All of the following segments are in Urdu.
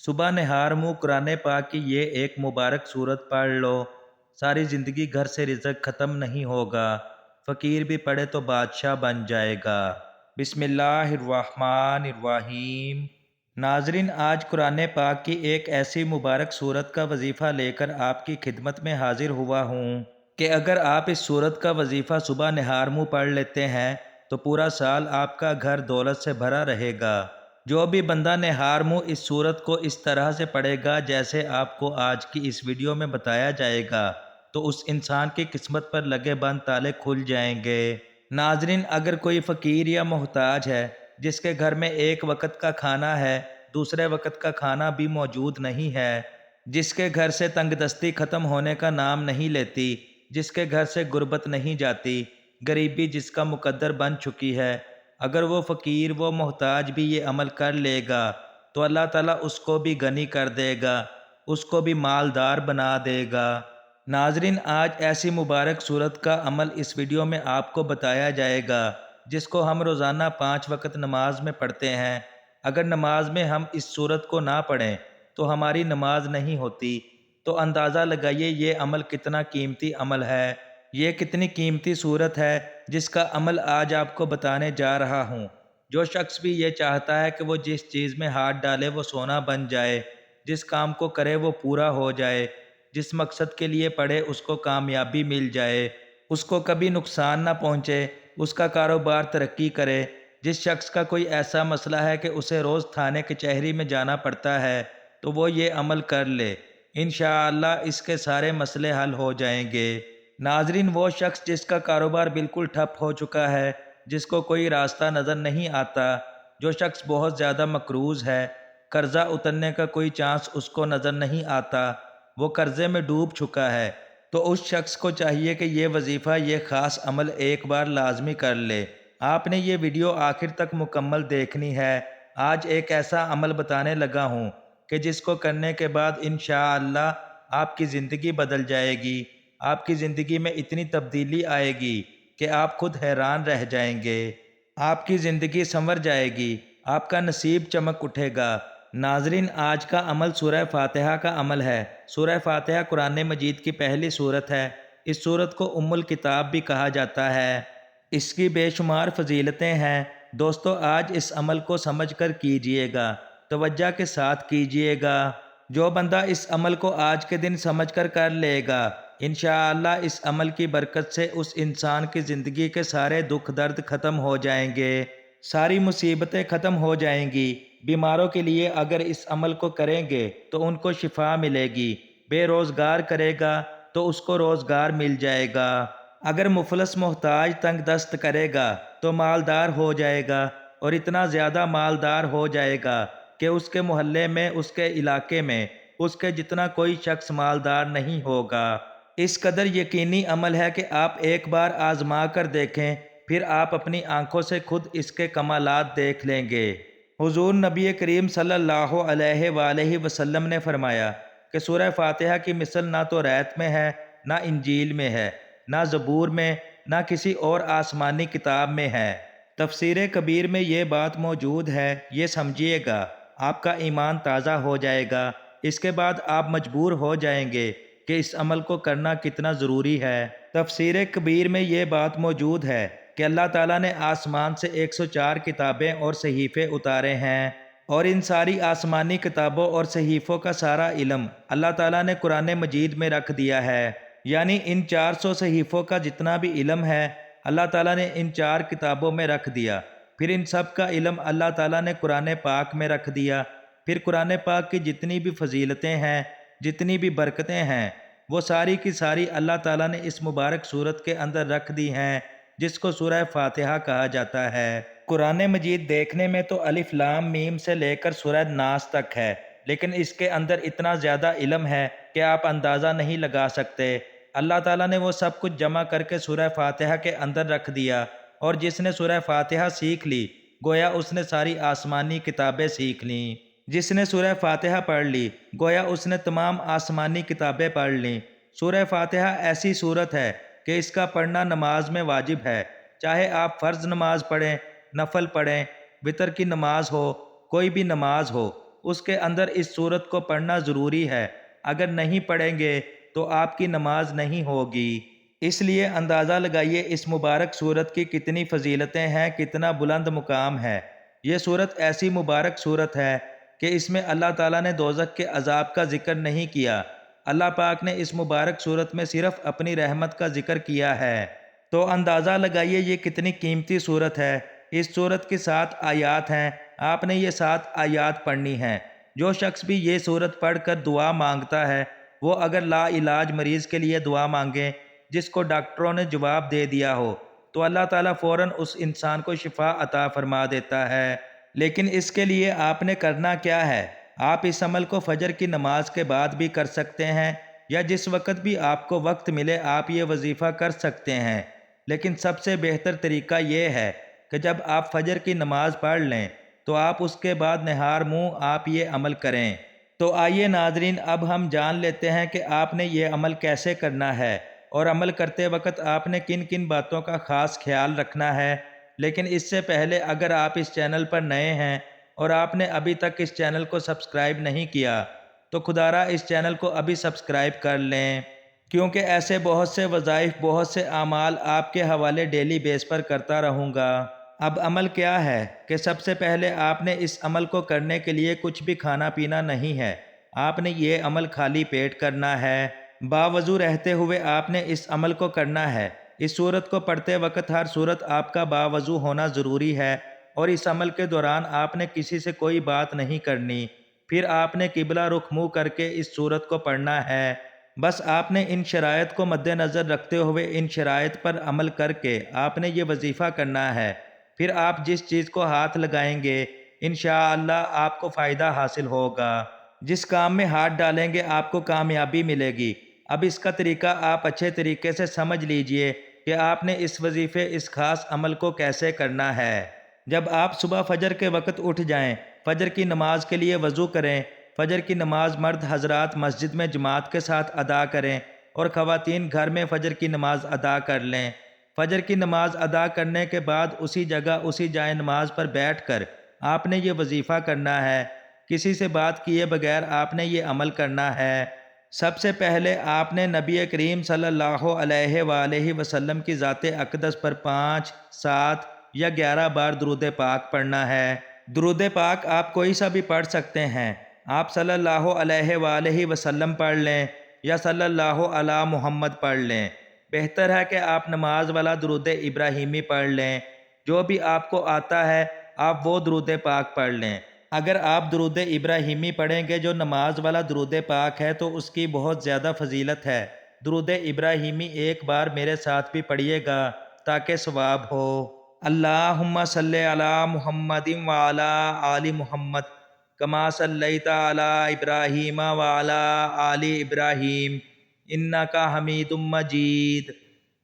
صبح نہار منہ قرآن پاک کی یہ ایک مبارک صورت پڑھ لو، ساری زندگی گھر سے رزق ختم نہیں ہوگا، فقیر بھی پڑھے تو بادشاہ بن جائے گا۔ بسم اللہ الرحمن الرحیم۔ ناظرین، آج قرآن پاک کی ایک ایسی مبارک صورت کا وظیفہ لے کر آپ کی خدمت میں حاضر ہوا ہوں کہ اگر آپ اس صورت کا وظیفہ صبح نہار منہ پڑھ لیتے ہیں تو پورا سال آپ کا گھر دولت سے بھرا رہے گا۔ جو بھی بندہ نہار منہ اس صورت کو اس طرح سے پڑھے گا جیسے آپ کو آج کی اس ویڈیو میں بتایا جائے گا تو اس انسان کی قسمت پر لگے بند تالے کھل جائیں گے۔ ناظرین، اگر کوئی فقیر یا محتاج ہے جس کے گھر میں ایک وقت کا کھانا ہے، دوسرے وقت کا کھانا بھی موجود نہیں ہے، جس کے گھر سے تنگ دستی ختم ہونے کا نام نہیں لیتی، جس کے گھر سے غربت نہیں جاتی، غریبی جس کا مقدر بن چکی ہے، اگر وہ فقیر وہ محتاج بھی یہ عمل کر لے گا تو اللہ تعالیٰ اس کو بھی غنی کر دے گا، اس کو بھی مالدار بنا دے گا۔ ناظرین، آج ایسی مبارک صورت کا عمل اس ویڈیو میں آپ کو بتایا جائے گا جس کو ہم روزانہ 5 وقت نماز میں پڑھتے ہیں۔ اگر نماز میں ہم اس صورت کو نہ پڑھیں تو ہماری نماز نہیں ہوتی، تو اندازہ لگائیے یہ عمل کتنا قیمتی عمل ہے، یہ کتنی قیمتی صورت ہے جس کا عمل آج آپ کو بتانے جا رہا ہوں۔ جو شخص بھی یہ چاہتا ہے کہ وہ جس چیز میں ہاتھ ڈالے وہ سونا بن جائے، جس کام کو کرے وہ پورا ہو جائے، جس مقصد کے لیے پڑھے اس کو کامیابی مل جائے، اس کو کبھی نقصان نہ پہنچے، اس کا کاروبار ترقی کرے، جس شخص کا کوئی ایسا مسئلہ ہے کہ اسے روز تھانے کچہری میں جانا پڑتا ہے تو وہ یہ عمل کر لے، انشاءاللہ اس کے سارے مسئلے حل ہو جائیں گے۔ ناظرین، وہ شخص جس کا کاروبار بالکل ٹھپ ہو چکا ہے، جس کو کوئی راستہ نظر نہیں آتا، جو شخص بہت زیادہ مقروض ہے، قرضہ اترنے کا کوئی چانس اس کو نظر نہیں آتا، وہ قرضے میں ڈوب چکا ہے، تو اس شخص کو چاہیے کہ یہ وظیفہ، یہ خاص عمل ایک بار لازمی کر لے۔ آپ نے یہ ویڈیو آخر تک مکمل دیکھنی ہے۔ آج ایک ایسا عمل بتانے لگا ہوں کہ جس کو کرنے کے بعد انشاءاللہ آپ کی زندگی بدل جائے گی، آپ کی زندگی میں اتنی تبدیلی آئے گی کہ آپ خود حیران رہ جائیں گے، آپ کی زندگی سنور جائے گی، آپ کا نصیب چمک اٹھے گا۔ ناظرین، آج کا عمل سورہ فاتحہ کا عمل ہے۔ سورہ فاتحہ قرآن مجید کی پہلی سورت ہے۔ اس سورت کو ام الکتاب بھی کہا جاتا ہے۔ اس کی بے شمار فضیلتیں ہیں۔ دوستو، آج اس عمل کو سمجھ کر کیجئے گا، توجہ کے ساتھ کیجئے گا۔ جو بندہ اس عمل کو آج کے دن سمجھ کر لے گا، انشاءاللہ اس عمل کی برکت سے اس انسان کی زندگی کے سارے دکھ درد ختم ہو جائیں گے، ساری مصیبتیں ختم ہو جائیں گی۔ بیماروں کے لیے اگر اس عمل کو کریں گے تو ان کو شفا ملے گی، بے روزگار کرے گا تو اس کو روزگار مل جائے گا، اگر مفلس محتاج تنگ دست کرے گا تو مالدار ہو جائے گا، اور اتنا زیادہ مالدار ہو جائے گا کہ اس کے محلے میں، اس کے علاقے میں، اس کے جتنا کوئی شخص مالدار نہیں ہوگا۔ اس قدر یقینی عمل ہے کہ آپ ایک بار آزما کر دیکھیں، پھر آپ اپنی آنکھوں سے خود اس کے کمالات دیکھ لیں گے۔ حضور نبی کریم صلی اللہ علیہ وآلہ وسلم نے فرمایا کہ سورہ فاتحہ کی مثل نہ تو ریت میں ہے، نہ انجیل میں ہے، نہ زبور میں، نہ کسی اور آسمانی کتاب میں ہے۔ تفسیر کبیر میں یہ بات موجود ہے، یہ سمجھیے گا، آپ کا ایمان تازہ ہو جائے گا۔ اس کے بعد آپ مجبور ہو جائیں گے کہ اس عمل کو کرنا کتنا ضروری ہے۔ تفسیر کبیر میں یہ بات موجود ہے کہ اللہ تعالیٰ نے آسمان سے 104 کتابیں اور صحیفے اتارے ہیں، اور ان ساری آسمانی کتابوں اور صحیفوں کا سارا علم اللہ تعالیٰ نے قرآن مجید میں رکھ دیا ہے۔ یعنی ان 400 صحیفوں کا جتنا بھی علم ہے اللہ تعالیٰ نے ان 4 کتابوں میں رکھ دیا، پھر ان سب کا علم اللہ تعالیٰ نے قرآن پاک میں رکھ دیا، پھر قرآن پاک کی جتنی بھی فضیلتیں ہیں، جتنی بھی برکتیں ہیں، وہ ساری کی ساری اللہ تعالیٰ نے اس مبارک صورت کے اندر رکھ دی ہیں، جس کو سورہ فاتحہ کہا جاتا ہے۔ قرآن مجید دیکھنے میں تو الف لام میم سے لے کر سورہ ناس تک ہے، لیکن اس کے اندر اتنا زیادہ علم ہے کہ آپ اندازہ نہیں لگا سکتے۔ اللہ تعالیٰ نے وہ سب کچھ جمع کر کے سورہ فاتحہ کے اندر رکھ دیا، اور جس نے سورہ فاتحہ سیکھ لی گویا اس نے ساری آسمانی کتابیں سیکھ لیں، جس نے سورہ فاتحہ پڑھ لی گویا اس نے تمام آسمانی کتابیں پڑھ لیں۔ سورہ فاتحہ ایسی سورت ہے کہ اس کا پڑھنا نماز میں واجب ہے، چاہے آپ فرض نماز پڑھیں، نفل پڑھیں، وتر کی نماز ہو، کوئی بھی نماز ہو، اس کے اندر اس صورت کو پڑھنا ضروری ہے۔ اگر نہیں پڑھیں گے تو آپ کی نماز نہیں ہوگی۔ اس لیے اندازہ لگائیے اس مبارک صورت کی کتنی فضیلتیں ہیں، کتنا بلند مقام ہے۔ یہ صورت ایسی مبارک صورت ہے کہ اس میں اللہ تعالیٰ نے دوزخ کے عذاب کا ذکر نہیں کیا۔ اللہ پاک نے اس مبارک صورت میں صرف اپنی رحمت کا ذکر کیا ہے۔ تو اندازہ لگائیے یہ کتنی قیمتی صورت ہے۔ اس صورت کی 7 آیات ہیں، آپ نے یہ 7 آیات پڑھنی ہیں۔ جو شخص بھی یہ صورت پڑھ کر دعا مانگتا ہے، وہ اگر لا علاج مریض کے لیے دعا مانگے جس کو ڈاکٹروں نے جواب دے دیا ہو، تو اللہ تعالیٰ فوراً اس انسان کو شفا عطا فرما دیتا ہے۔ لیکن اس کے لیے آپ نے کرنا کیا ہے؟ آپ اس عمل کو فجر کی نماز کے بعد بھی کر سکتے ہیں، یا جس وقت بھی آپ کو وقت ملے آپ یہ وظیفہ کر سکتے ہیں۔ لیکن سب سے بہتر طریقہ یہ ہے کہ جب آپ فجر کی نماز پڑھ لیں تو آپ اس کے بعد نہار منہ آپ یہ عمل کریں۔ تو آئیے ناظرین، اب ہم جان لیتے ہیں کہ آپ نے یہ عمل کیسے کرنا ہے، اور عمل کرتے وقت آپ نے کن کن باتوں کا خاص خیال رکھنا ہے۔ لیکن اس سے پہلے اگر آپ اس چینل پر نئے ہیں اور آپ نے ابھی تک اس چینل کو سبسکرائب نہیں کیا تو خدا را اس چینل کو ابھی سبسکرائب کر لیں، کیونکہ ایسے بہت سے وظائف، بہت سے اعمال آپ کے حوالے ڈیلی بیس پر کرتا رہوں گا۔ اب عمل کیا ہے کہ سب سے پہلے آپ نے اس عمل کو کرنے کے لیے کچھ بھی کھانا پینا نہیں ہے۔ آپ نے یہ عمل خالی پیٹ کرنا ہے۔ باوضو رہتے ہوئے آپ نے اس عمل کو کرنا ہے۔ اس صورت کو پڑھتے وقت ہر صورت آپ کا باوضو ہونا ضروری ہے، اور اس عمل کے دوران آپ نے کسی سے کوئی بات نہیں کرنی۔ پھر آپ نے قبلہ رخ منہ کر کے اس صورت کو پڑھنا ہے۔ بس آپ نے ان شرائط کو مد نظر رکھتے ہوئے ان شرائط پر عمل کر کے آپ نے یہ وظیفہ کرنا ہے۔ پھر آپ جس چیز کو ہاتھ لگائیں گے انشاءاللہ آپ کو فائدہ حاصل ہوگا۔ جس کام میں ہاتھ ڈالیں گے آپ کو کامیابی ملے گی۔ اب اس کا طریقہ آپ اچھے طریقے سے سمجھ لیجئے کہ آپ نے اس وظیفے، اس خاص عمل کو کیسے کرنا ہے۔ جب آپ صبح فجر کے وقت اٹھ جائیں، فجر کی نماز کے لیے وضو کریں۔ فجر کی نماز مرد حضرات مسجد میں جماعت کے ساتھ ادا کریں، اور خواتین گھر میں فجر کی نماز ادا کر لیں۔ فجر کی نماز ادا کرنے کے بعد اسی جگہ، اسی جائے نماز پر بیٹھ کر آپ نے یہ وظیفہ کرنا ہے۔ کسی سے بات کیے بغیر آپ نے یہ عمل کرنا ہے۔ سب سے پہلے آپ نے نبی کریم صلی اللہ علیہ وآلہ وسلم کی ذات اقدس پر 5، 7 یا 11 بار درود پاک پڑھنا ہے۔ درود پاک آپ کوئی سا بھی پڑھ سکتے ہیں۔ آپ صلی اللہ علیہ وآلہ وسلم پڑھ لیں یا صلی اللہ علی محمد پڑھ لیں۔ بہتر ہے کہ آپ نماز والا درود ابراہیمی پڑھ لیں۔ جو بھی آپ کو آتا ہے آپ وہ درود پاک پڑھ لیں۔ اگر آپ درود ابراہیمی پڑھیں گے جو نماز والا درود پاک ہے تو اس کی بہت زیادہ فضیلت ہے۔ درود ابراہیمی ایک بار میرے ساتھ بھی پڑھیے گا تاکہ ثواب ہو۔ اللہم صلی علی محمد وعلی آل محمد کما صلیت علی ابراہیم وعلی آل ابراہیم انک حمید مجید۔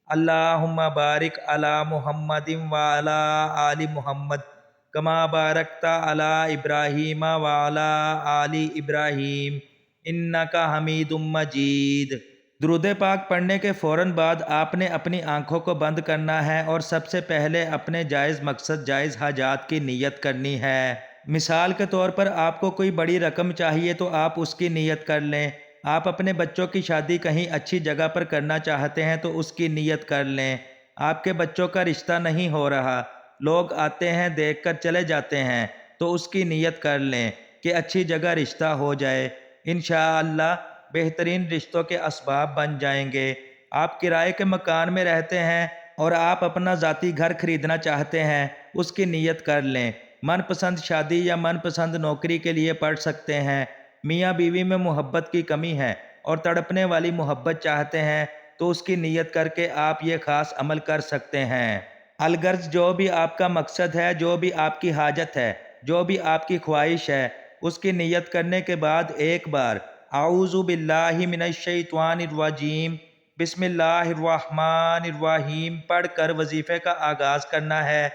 اللہم بارک علی محمد وعلی آل محمد کما بارکت علی ابراہیم وعلی آل ابراہیم انک حمید مجید۔ درود پاک پڑھنے کے فوراً بعد آپ نے اپنی آنکھوں کو بند کرنا ہے اور سب سے پہلے اپنے جائز مقصد، جائز حاجات کی نیت کرنی ہے۔ مثال کے طور پر آپ کو کوئی بڑی رقم چاہیے تو آپ اس کی نیت کر لیں۔ آپ اپنے بچوں کی شادی کہیں اچھی جگہ پر کرنا چاہتے ہیں تو اس کی نیت کر لیں۔ آپ کے بچوں کا رشتہ نہیں ہو رہا، لوگ آتے ہیں دیکھ کر چلے جاتے ہیں، تو اس کی نیت کر لیں کہ اچھی جگہ رشتہ ہو جائے۔ انشاءاللہ بہترین رشتوں کے اسباب بن جائیں گے۔ آپ کرائے کے مکان میں رہتے ہیں اور آپ اپنا ذاتی گھر خریدنا چاہتے ہیں، اس کی نیت کر لیں۔ من پسند شادی یا من پسند نوکری کے لیے پڑھ سکتے ہیں۔ میاں بیوی میں محبت کی کمی ہے اور تڑپنے والی محبت چاہتے ہیں تو اس کی نیت کر کے آپ یہ خاص عمل کر سکتے ہیں۔ الغرض جو بھی آپ کا مقصد ہے، جو بھی آپ کی حاجت ہے، جو بھی آپ کی خواہش ہے، اس کی نیت کرنے کے بعد ایک بار اعوذ باللہ من الشیطان الرجیم بسم اللہ الرحمن الرحیم پڑھ کر وظیفے کا آغاز کرنا ہے۔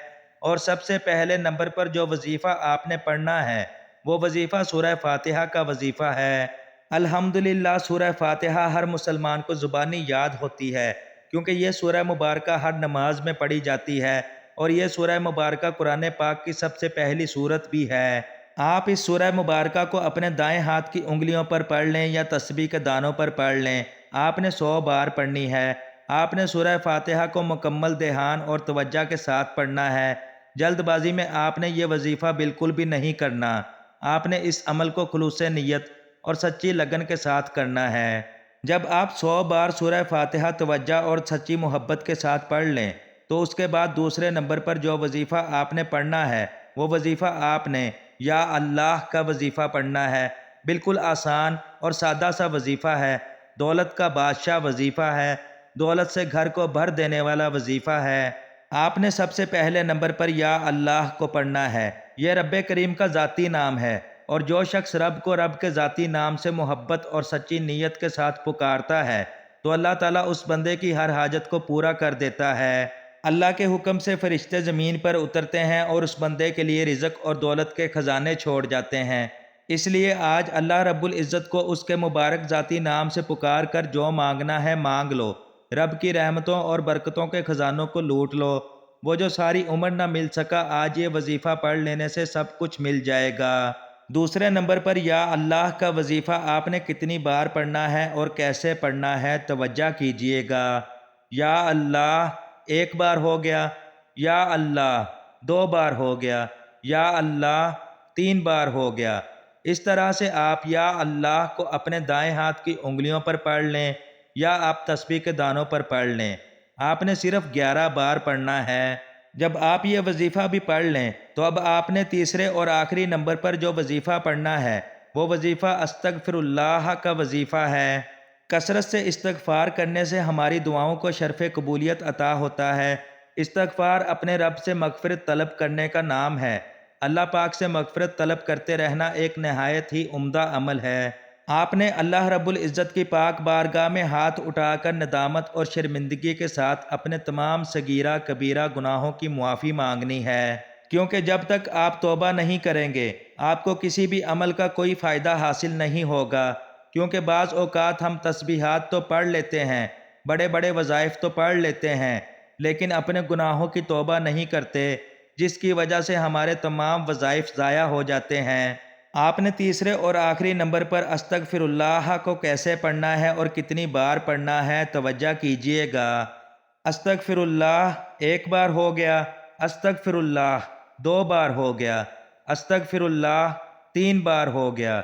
اور سب سے پہلے نمبر پر جو وظیفہ آپ نے پڑھنا ہے وہ وظیفہ سورہ فاتحہ کا وظیفہ ہے۔ الحمدللہ سورہ فاتحہ ہر مسلمان کو زبانی یاد ہوتی ہے، کیونکہ یہ سورہ مبارکہ ہر نماز میں پڑھی جاتی ہے، اور یہ سورہ مبارکہ قرآن پاک کی سب سے پہلی سورت بھی ہے۔ آپ اس سورہ مبارکہ کو اپنے دائیں ہاتھ کی انگلیوں پر پڑھ لیں یا تسبیح کے دانوں پر پڑھ لیں۔ آپ نے 100 بار پڑھنی ہے۔ آپ نے سورہ فاتحہ کو مکمل دھیان اور توجہ کے ساتھ پڑھنا ہے۔ جلد بازی میں آپ نے یہ وظیفہ بالکل بھی نہیں کرنا۔ آپ نے اس عمل کو خلوص نیت اور سچی لگن کے ساتھ کرنا ہے۔ جب آپ 100 بار سورہ فاتحہ توجہ اور سچی محبت کے ساتھ پڑھ لیں تو اس کے بعد دوسرے نمبر پر جو وظیفہ آپ نے پڑھنا ہے وہ وظیفہ آپ نے یا اللہ کا وظیفہ پڑھنا ہے۔ بالکل آسان اور سادہ سا وظیفہ ہے۔ دولت کا بادشاہ وظیفہ ہے۔ دولت سے گھر کو بھر دینے والا وظیفہ ہے۔ آپ نے سب سے پہلے نمبر پر یا اللہ کو پڑھنا ہے۔ یہ رب کریم کا ذاتی نام ہے، اور جو شخص رب کو رب کے ذاتی نام سے محبت اور سچی نیت کے ساتھ پکارتا ہے تو اللہ تعالیٰ اس بندے کی ہر حاجت کو پورا کر دیتا ہے۔ اللہ کے حکم سے فرشتے زمین پر اترتے ہیں اور اس بندے کے لیے رزق اور دولت کے خزانے چھوڑ جاتے ہیں۔ اس لیے آج اللہ رب العزت کو اس کے مبارک ذاتی نام سے پکار کر جو مانگنا ہے مانگ لو۔ رب کی رحمتوں اور برکتوں کے خزانوں کو لوٹ لو۔ وہ جو ساری عمر نہ مل سکا، آج یہ وظیفہ پڑھ لینے سے سب کچھ مل جائے گا۔ دوسرے نمبر پر یا اللہ کا وظیفہ آپ نے کتنی بار پڑھنا ہے اور کیسے پڑھنا ہے، توجہ کیجئے گا۔ یا اللہ 1 بار ہو گیا، یا اللہ 2 بار ہو گیا، یا اللہ 3 بار ہو گیا۔ اس طرح سے آپ یا اللہ کو اپنے دائیں ہاتھ کی انگلیوں پر پڑھ لیں یا آپ تسبیح کے دانوں پر پڑھ لیں۔ آپ نے صرف 11 بار پڑھنا ہے۔ جب آپ یہ وظیفہ بھی پڑھ لیں تو اب آپ نے تیسرے اور آخری نمبر پر جو وظیفہ پڑھنا ہے وہ وظیفہ استغفر اللہ کا وظیفہ ہے۔ کثرت سے استغفار کرنے سے ہماری دعاؤں کو شرف قبولیت عطا ہوتا ہے۔ استغفار اپنے رب سے مغفرت طلب کرنے کا نام ہے۔ اللہ پاک سے مغفرت طلب کرتے رہنا ایک نہایت ہی عمدہ عمل ہے۔ آپ نے اللہ رب العزت کی پاک بارگاہ میں ہاتھ اٹھا کر ندامت اور شرمندگی کے ساتھ اپنے تمام صغیرہ کبیرہ گناہوں کی معافی مانگنی ہے، کیونکہ جب تک آپ توبہ نہیں کریں گے آپ کو کسی بھی عمل کا کوئی فائدہ حاصل نہیں ہوگا۔ کیونکہ بعض اوقات ہم تسبیحات تو پڑھ لیتے ہیں، بڑے بڑے وظائف تو پڑھ لیتے ہیں، لیکن اپنے گناہوں کی توبہ نہیں کرتے، جس کی وجہ سے ہمارے تمام وظائف ضائع ہو جاتے ہیں۔ آپ نے تیسرے اور آخری نمبر پر استغفر اللہ کو کیسے پڑھنا ہے اور کتنی بار پڑھنا ہے، توجہ کیجئے گا۔ استغفر اللہ 1 بار ہو گیا، استغفر اللہ 2 بار ہو گیا، استغفر اللہ 3 بار ہو گیا۔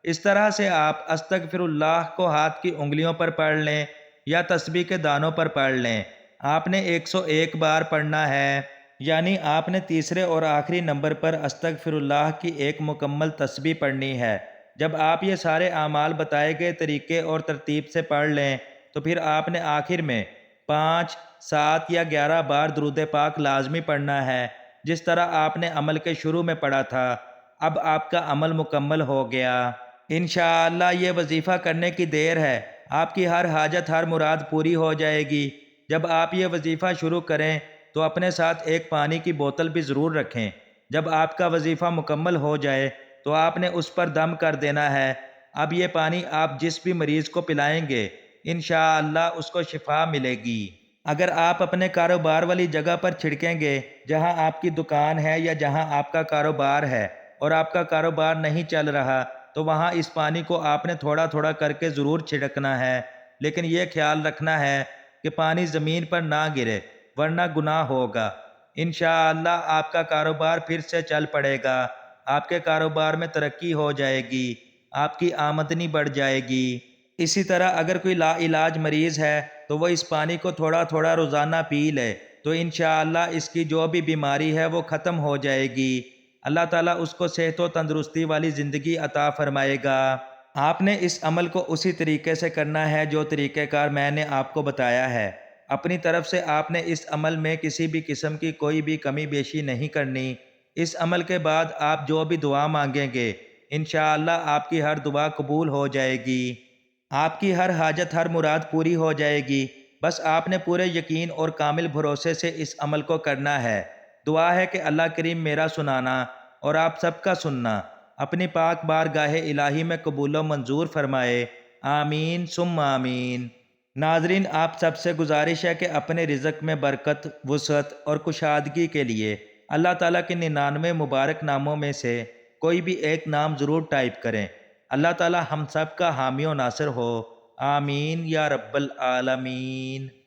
اس طرح سے آپ استغفر اللہ کو ہاتھ کی انگلیوں پر پڑھ لیں یا تسبیح کے دانوں پر پڑھ لیں۔ آپ نے 101 بار پڑھنا ہے، یعنی آپ نے تیسرے اور آخری نمبر پر استغفر اللہ کی ایک مکمل تسبیح پڑھنی ہے۔ جب آپ یہ سارے اعمال بتائے گئے طریقے اور ترتیب سے پڑھ لیں تو پھر آپ نے آخر میں 5، 7 یا 11 بار درود پاک لازمی پڑھنا ہے، جس طرح آپ نے عمل کے شروع میں پڑھا تھا۔ اب آپ کا عمل مکمل ہو گیا۔ انشاءاللہ یہ وظیفہ کرنے کی دیر ہے، آپ کی ہر حاجت ہر مراد پوری ہو جائے گی۔ جب آپ یہ وظیفہ شروع کریں تو اپنے ساتھ ایک پانی کی بوتل بھی ضرور رکھیں۔ جب آپ کا وظیفہ مکمل ہو جائے تو آپ نے اس پر دم کر دینا ہے۔ اب یہ پانی آپ جس بھی مریض کو پلائیں گے انشاءاللہ اس کو شفا ملے گی۔ اگر آپ اپنے کاروبار والی جگہ پر چھڑکیں گے، جہاں آپ کی دکان ہے یا جہاں آپ کا کاروبار ہے، اور آپ کا کاروبار نہیں چل رہا تو وہاں اس پانی کو آپ نے تھوڑا تھوڑا کر کے ضرور چھڑکنا ہے، لیکن یہ خیال رکھنا ہے کہ پانی زمین پر نہ گرے ورنہ گناہ ہوگا۔ انشاءاللہ آپ کا کاروبار پھر سے چل پڑے گا، آپ کے کاروبار میں ترقی ہو جائے گی، آپ کی آمدنی بڑھ جائے گی۔ اسی طرح اگر کوئی لا علاج مریض ہے تو وہ اس پانی کو تھوڑا تھوڑا روزانہ پی لے تو انشاءاللہ اس کی جو بھی بیماری ہے وہ ختم ہو جائے گی۔ اللہ تعالیٰ اس کو صحت و تندرستی والی زندگی عطا فرمائے گا۔ آپ نے اس عمل کو اسی طریقے سے کرنا ہے جو طریقہ کار میں نے آپ کو بتایا ہے۔ اپنی طرف سے آپ نے اس عمل میں کسی بھی قسم کی کوئی بھی کمی بیشی نہیں کرنی۔ اس عمل کے بعد آپ جو بھی دعا مانگیں گے انشاءاللہ آپ کی ہر دعا قبول ہو جائے گی، آپ کی ہر حاجت ہر مراد پوری ہو جائے گی۔ بس آپ نے پورے یقین اور کامل بھروسے سے اس عمل کو کرنا ہے۔ دعا ہے کہ اللہ کریم میرا سنانا اور آپ سب کا سننا اپنی پاک بارگاہ الہی میں قبول و منظور فرمائے، آمین ثم آمین۔ ناظرین، آپ سب سے گزارش ہے کہ اپنے رزق میں برکت، وسعت اور کشادگی کے لیے اللہ تعالیٰ کے 99 مبارک ناموں میں سے کوئی بھی ایک نام ضرور ٹائپ کریں۔ اللہ تعالی ہم سب کا حامی و ناصر ہو، آمین یا رب العالمین۔